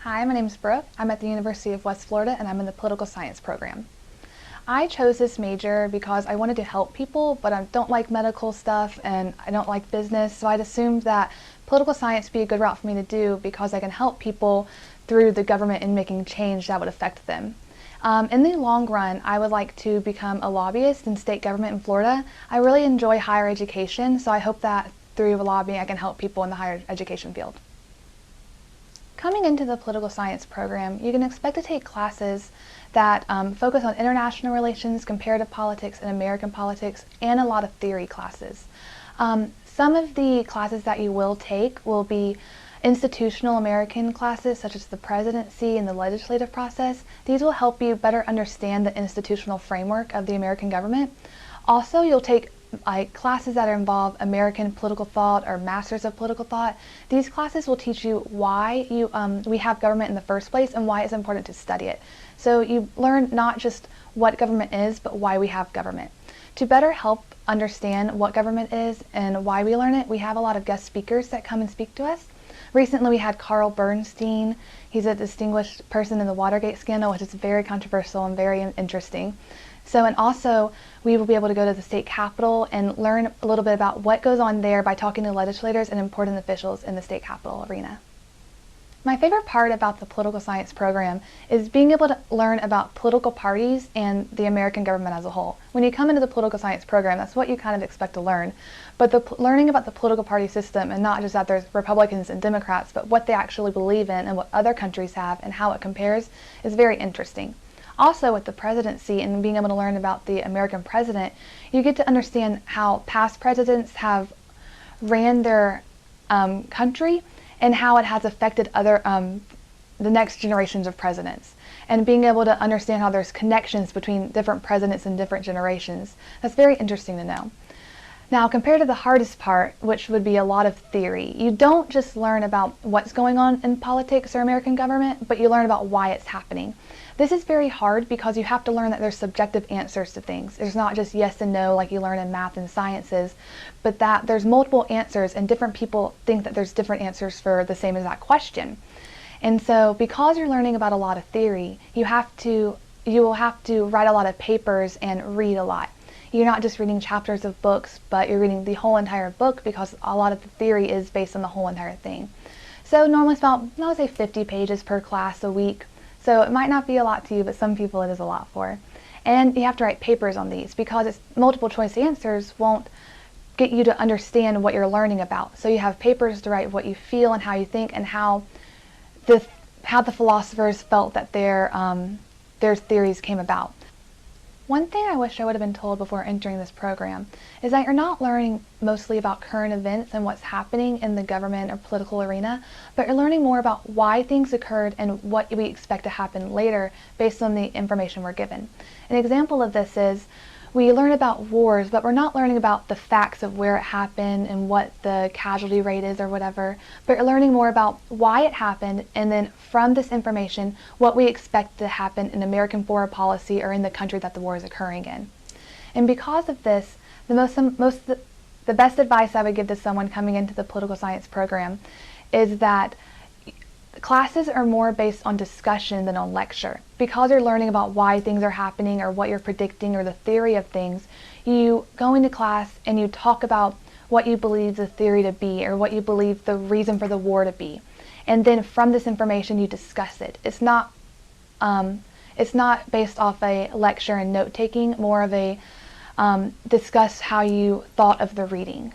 Hi, my name is Brooke. I'm at the University of West Florida and I'm in the political science program. I chose this major because I wanted to help people, but I don't like medical stuff and I don't like business, so I'd assumed that political science would be a good route for me to do because I can help people through the government in making change that would affect them. In the long run, I would like to become a lobbyist in state government in Florida. I really enjoy higher education, so I hope that through lobbying I can help people in the higher education field. Coming into the political science program, you can expect to take classes that focus on international relations, comparative politics, and American politics, and a lot of theory classes. Some of the classes that you will take will be institutional American classes, such as the presidency and the legislative process. These will help you better understand the institutional framework of the American government. Also, you'll take classes that involve American political thought or Masters of Political Thought. These classes will teach you why we have government in the first place and why it's important to study it. So you learn not just what government is, but why we have government. To better help understand what government is and why we learn it, we have a lot of guest speakers that come and speak to us. Recently we had Carl Bernstein. He's a distinguished person in the Watergate scandal, which is very controversial and very interesting. And also we will be able to go to the state capitol and learn a little bit about what goes on there by talking to legislators and important officials in the state capitol arena. My favorite part about the political science program is being able to learn about political parties and the American government as a whole. When you come into the political science program, that's what you kind of expect to learn. But learning about the political party system, and not just that there's Republicans and Democrats, but what they actually believe in and what other countries have and how it compares, is very interesting. Also, with the presidency and being able to learn about the American president, you get to understand how past presidents have ran their country and how it has affected the next generations of presidents. And being able to understand how there's connections between different presidents and different generations. That's very interesting to know. Now, compared to the hardest part, which would be a lot of theory, you don't just learn about what's going on in politics or American government, but you learn about why it's happening. This is very hard because you have to learn that there's subjective answers to things. There's not just yes and no like you learn in math and sciences, but that there's multiple answers and different people think that there's different answers for the same exact question. And so because you're learning about a lot of theory, you will have to write a lot of papers and read a lot. You're not just reading chapters of books, but you're reading the whole entire book because a lot of the theory is based on the whole entire thing. So normally it's about, I would say 50 pages per class a week. So it might not be a lot to you, but some people it is a lot for. And you have to write papers on these because it's multiple choice answers won't get you to understand what you're learning about. So you have papers to write what you feel and how you think and how the philosophers felt that their theories came about. One thing I wish I would have been told before entering this program is that you're not learning mostly about current events and what's happening in the government or political arena, but you're learning more about why things occurred and what we expect to happen later based on the information we're given. An example of this is we learn about wars, but we're not learning about the facts of where it happened and what the casualty rate is or whatever, but you're learning more about why it happened, and then from this information, what we expect to happen in American foreign policy or in the country that the war is occurring in. And because of this, the best advice I would give to someone coming into the political science program is that classes are more based on discussion than on lecture. Because you're learning about why things are happening or what you're predicting or the theory of things, you go into class and you talk about what you believe the theory to be or what you believe the reason for the war to be. And then from this information you discuss it. It's not based off a lecture and note-taking, more of a discuss how you thought of the reading.